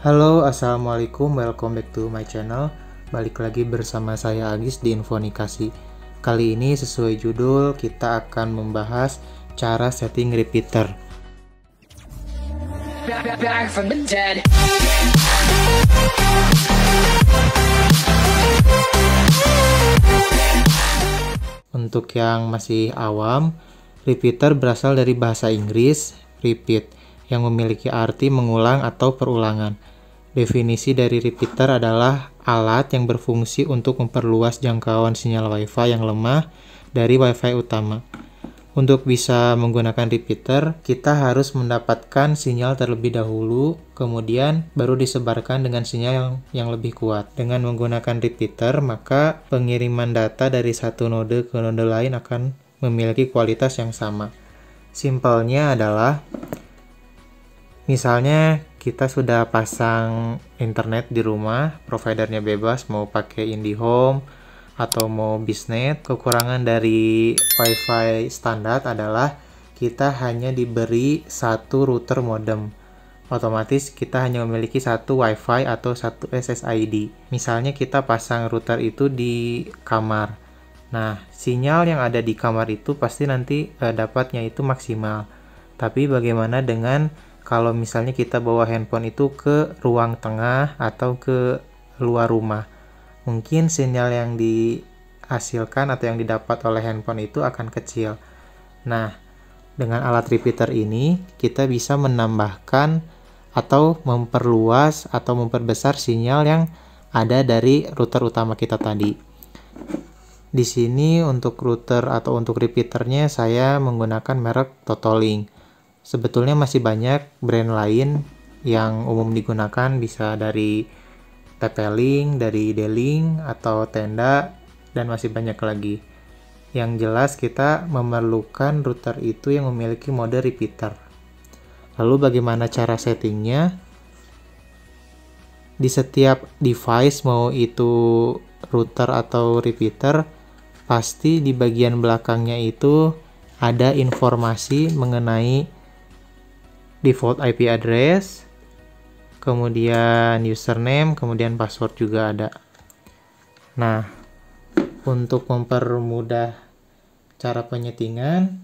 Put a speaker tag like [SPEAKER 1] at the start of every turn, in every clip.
[SPEAKER 1] Halo, assalamualaikum, welcome back to my channel. Balik lagi bersama saya Agis di Infonikasi. Kali ini sesuai judul, kita akan membahas cara setting repeater.
[SPEAKER 2] Back from the dead.
[SPEAKER 1] Untuk yang masih awam, repeater berasal dari bahasa Inggris, repeat, yang memiliki arti mengulang atau perulangan. Definisi dari repeater adalah alat yang berfungsi untuk memperluas jangkauan sinyal Wi-Fi yang lemah dari Wi-Fi utama. Untuk bisa menggunakan repeater, kita harus mendapatkan sinyal terlebih dahulu, kemudian baru disebarkan dengan sinyal yang lebih kuat. Dengan menggunakan repeater, maka pengiriman data dari satu node ke node lain akan memiliki kualitas yang sama. Simpelnya adalah, misalnya kita sudah pasang internet di rumah, providernya bebas, mau pakai IndiHome atau mau Bisnet. Kekurangan dari Wi-Fi standar adalah kita hanya diberi satu router modem. Otomatis kita hanya memiliki satu Wi-Fi atau satu SSID. Misalnya kita pasang router itu di kamar. Nah, sinyal yang ada di kamar itu pasti nanti dapatnya itu maksimal. Tapi bagaimana dengan kalau misalnya kita bawa handphone itu ke ruang tengah atau ke luar rumah? Mungkin sinyal yang dihasilkan atau yang didapat oleh handphone itu akan kecil. Nah, dengan alat repeater ini, kita bisa menambahkan atau memperluas atau memperbesar sinyal yang ada dari router utama kita tadi. Di sini untuk router atau untuk repeaternya saya menggunakan merek Totolink. Sebetulnya masih banyak brand lain yang umum digunakan, bisa dari TP-Link, dari D-Link, atau Tenda, dan masih banyak lagi. Yang jelas kita memerlukan router itu yang memiliki mode repeater. Lalu bagaimana cara settingnya? Di setiap device, mau itu router atau repeater, pasti di bagian belakangnya itu ada informasi mengenai default IP address, kemudian username, kemudian password juga ada. Nah, untuk mempermudah cara penyetingan,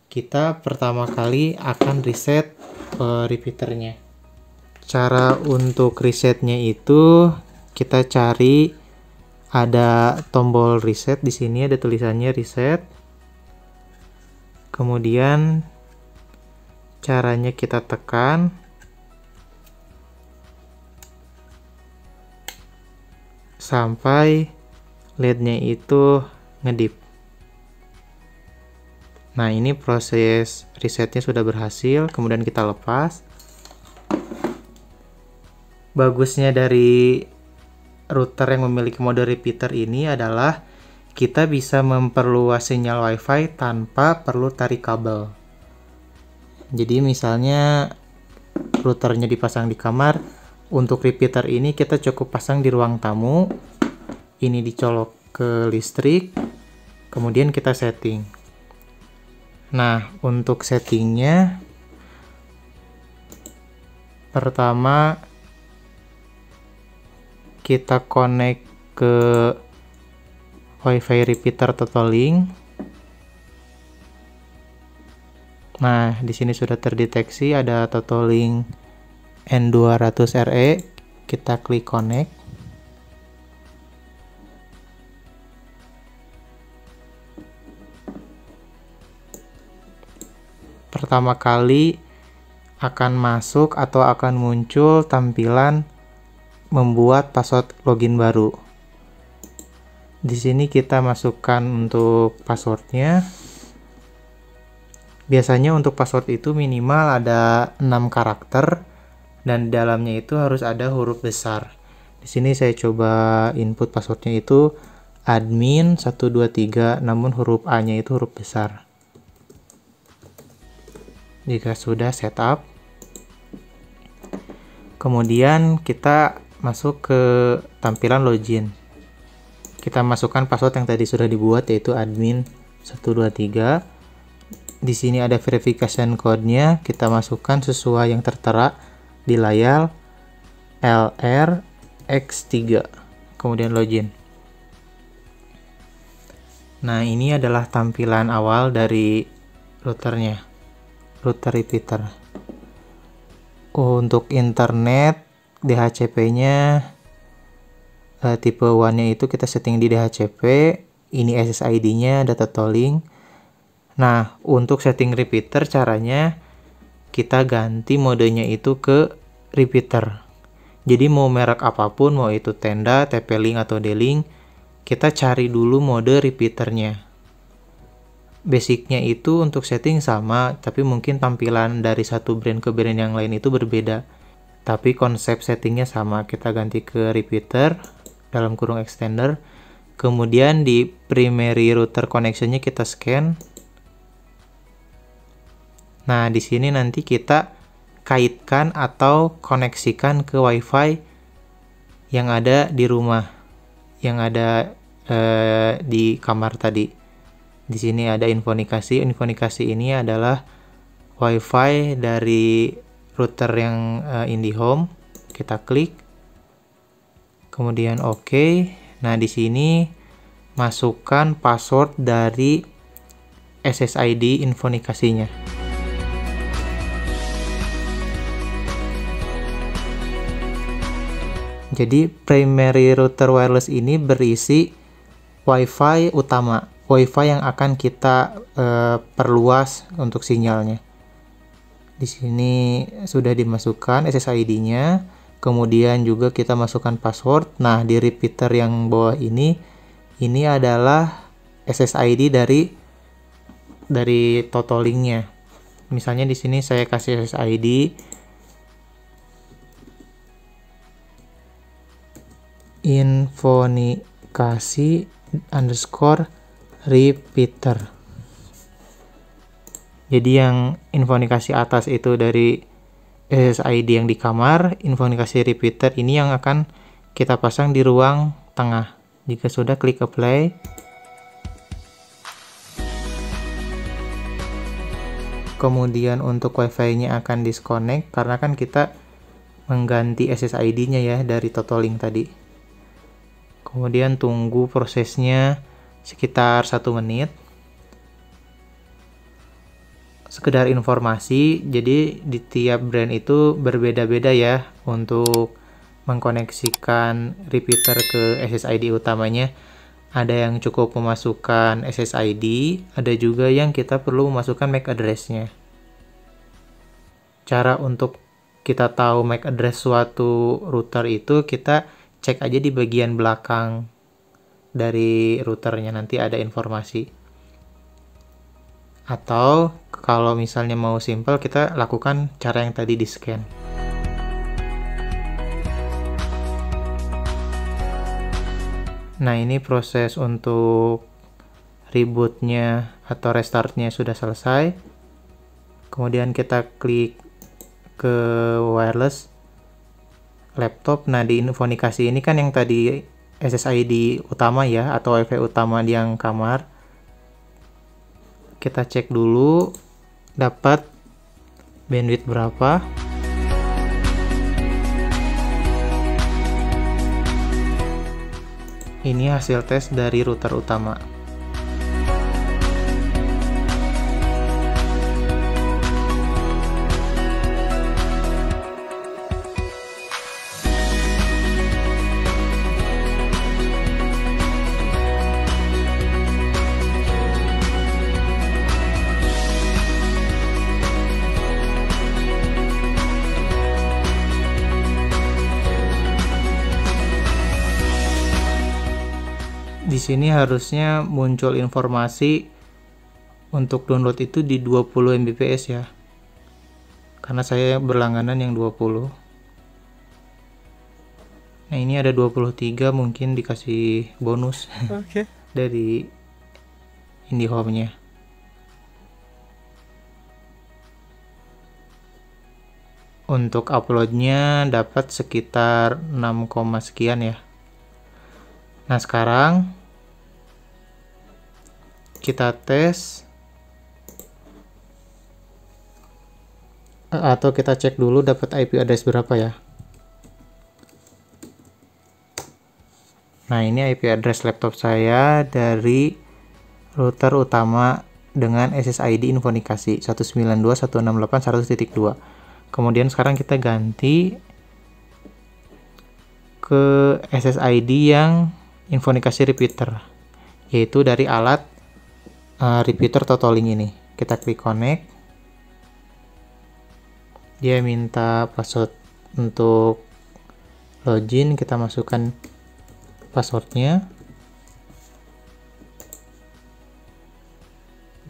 [SPEAKER 1] kita pertama kali akan reset repeaternya. Cara untuk resetnya itu kita cari ada tombol reset, di sini ada tulisannya reset. Kemudian caranya kita tekan sampai LED-nya itu ngedip. Nah, ini proses resetnya sudah berhasil, kemudian kita lepas. Bagusnya dari router yang memiliki mode repeater ini adalah kita bisa memperluas sinyal Wi-Fi tanpa perlu tarik kabel. Jadi misalnya routernya dipasang di kamar, untuk repeater ini kita cukup pasang di ruang tamu. Ini dicolok ke listrik, kemudian kita setting. Nah, untuk settingnya, pertama kita connect ke Wi-Fi repeater Totolink. Nah, di sini sudah terdeteksi ada Totolink N200RE. Kita klik connect. Pertama kali akan masuk atau akan muncul tampilan membuat password login baru. Di sini kita masukkan untuk passwordnya. Biasanya untuk password itu minimal ada 6 karakter dan di dalamnya itu harus ada huruf besar. Di sini saya coba input passwordnya itu admin 123, namun huruf A-nya itu huruf besar. Jika sudah setup, kemudian kita masuk ke tampilan login. Kita masukkan password yang tadi sudah dibuat, yaitu admin 123. Di sini ada verification code-nya, kita masukkan sesuai yang tertera di layar. LRX3, kemudian login. Nah, ini adalah tampilan awal dari routernya, router repeater. Untuk internet DHCP-nya tipe 1-nya itu kita setting di DHCP, ini SSID-nya data tolling. Nah, untuk setting repeater caranya kita ganti modenya itu ke repeater. Jadi mau merek apapun, mau itu Tenda, TP-Link atau D-Link, kita cari dulu mode repeaternya. Basicnya itu untuk setting sama, tapi mungkin tampilan dari satu brand ke brand yang lain itu berbeda. Tapi konsep settingnya sama, kita ganti ke repeater, dalam kurung extender. Kemudian di primary router connection-nya kita scan. Nah, di sini nanti kita kaitkan atau koneksikan ke WiFi yang ada di rumah, yang ada di kamar tadi. Di sini ada Infonikasi. Infonikasi ini adalah WiFi dari router yang IndiHome. Kita klik, kemudian OK. Nah, di sini masukkan password dari SSID Infonikasinya. Jadi primary router wireless ini berisi WiFi utama, WiFi yang akan kita perluas untuk sinyalnya. Di sini sudah dimasukkan SSID-nya, kemudian juga kita masukkan password. Nah, di repeater yang bawah ini adalah SSID dari totalingnya. Misalnya di sini saya kasih SSID Infonikasi_repeater. Jadi yang Infonikasi atas itu dari SSID yang di kamar, Infonikasi repeater ini yang akan kita pasang di ruang tengah. Jika sudah, klik apply. Kemudian untuk WiFi-nya akan disconnect karena kan kita mengganti SSID-nya ya dari Totalink tadi. Kemudian tunggu prosesnya sekitar 1 menit. Sekedar informasi, jadi di tiap brand itu berbeda-beda ya untuk mengkoneksikan repeater ke SSID utamanya. Ada yang cukup memasukkan SSID, ada juga yang kita perlu memasukkan MAC address-nya. Cara untuk kita tahu MAC address suatu router itu kita cek aja di bagian belakang dari routernya, nanti ada informasi. Atau kalau misalnya mau simple, kita lakukan cara yang tadi di scan. Nah, ini proses untuk rebootnya atau restartnya sudah selesai. Kemudian kita klik ke wireless laptop. Nah, di Infonikasi ini kan yang tadi SSID utama ya, atau WiFi utama di yang kamar. Kita cek dulu dapat bandwidth berapa. Ini hasil tes dari router utama. Di sini harusnya muncul informasi untuk download itu di 20 Mbps ya. Karena saya berlangganan yang 20. Nah, ini ada 23, mungkin dikasih bonus dari IndiHome-nya. Untuk uploadnya dapat sekitar 6, sekian ya. Nah, sekarang kita tes atau kita cek dulu dapat IP address berapa ya. Nah, ini IP address laptop saya dari router utama dengan SSID Infonikasi 192.168.100.2. Kemudian sekarang kita ganti ke SSID yang Infonikasi repeater, yaitu dari alat repeater Totoling ini. Kita klik connect. Dia minta password untuk login, kita masukkan passwordnya.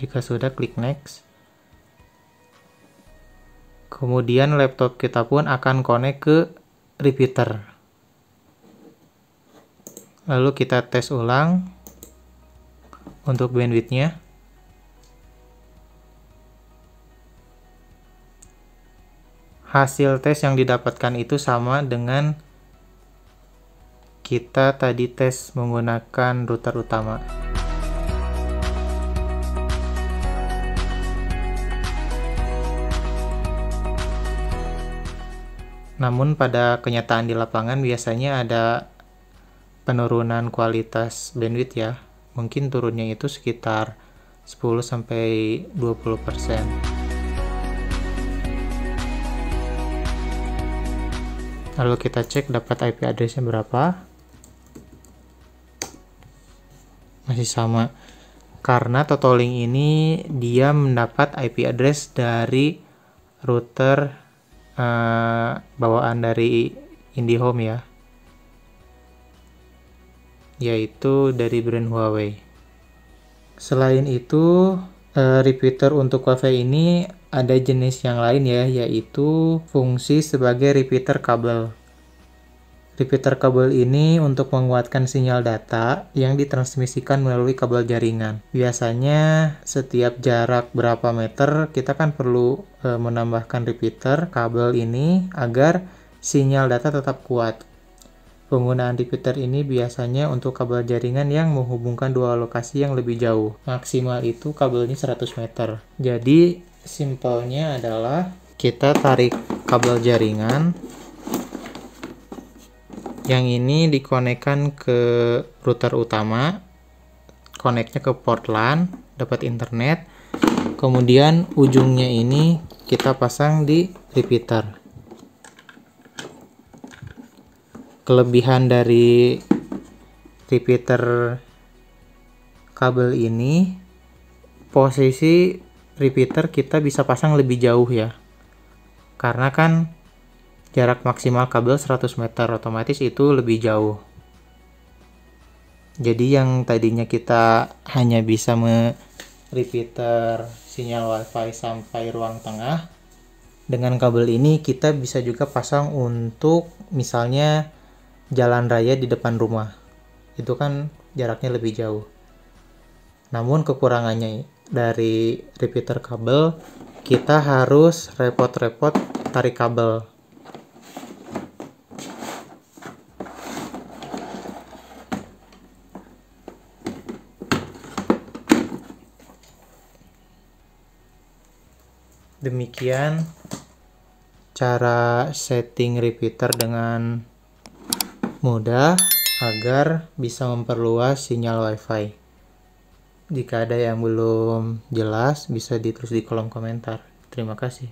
[SPEAKER 1] Jika sudah, klik next. Kemudian laptop kita pun akan connect ke repeater. Lalu kita tes ulang untuk bandwidthnya. Hasil tes yang didapatkan itu sama dengan kita tadi tes menggunakan router utama. Namun pada kenyataan di lapangan biasanya ada penurunan kualitas bandwidth ya. Mungkin turunnya itu sekitar 10-20%. Lalu kita cek dapat IP address-nya berapa. Masih sama. Karena Totoling ini dia mendapat IP address dari router bawaan dari IndiHome ya. Yaitu dari brand Huawei. Selain itu, repeater untuk Wi-Fi ini ada jenis yang lain ya, yaitu fungsi sebagai repeater kabel. Repeater kabel ini untuk menguatkan sinyal data yang ditransmisikan melalui kabel jaringan. Biasanya setiap jarak berapa meter kita kan perlu menambahkan repeater kabel ini agar sinyal data tetap kuat. Penggunaan repeater ini biasanya untuk kabel jaringan yang menghubungkan dua lokasi yang lebih jauh. Maksimal itu kabelnya 100 meter. Jadi simpelnya adalah kita tarik kabel jaringan. Yang ini dikonekkan ke router utama. Koneknya ke port LAN, dapat internet. Kemudian ujungnya ini kita pasang di repeater. Kelebihan dari repeater kabel ini, posisi repeater kita bisa pasang lebih jauh ya. Karena kan jarak maksimal kabel 100 meter, otomatis itu lebih jauh. Jadi yang tadinya kita hanya bisa repeater sinyal Wi-Fi sampai ruang tengah, dengan kabel ini kita bisa juga pasang untuk misalnya jalan raya di depan rumah. Itu kan jaraknya lebih jauh. Namun kekurangannya dari repeater kabel, kita harus repot-repot tarik kabel. Demikian cara setting repeater dengan mudah agar bisa memperluas sinyal Wi-Fi. Jika ada yang belum jelas, bisa ditulis di kolom komentar. Terima kasih.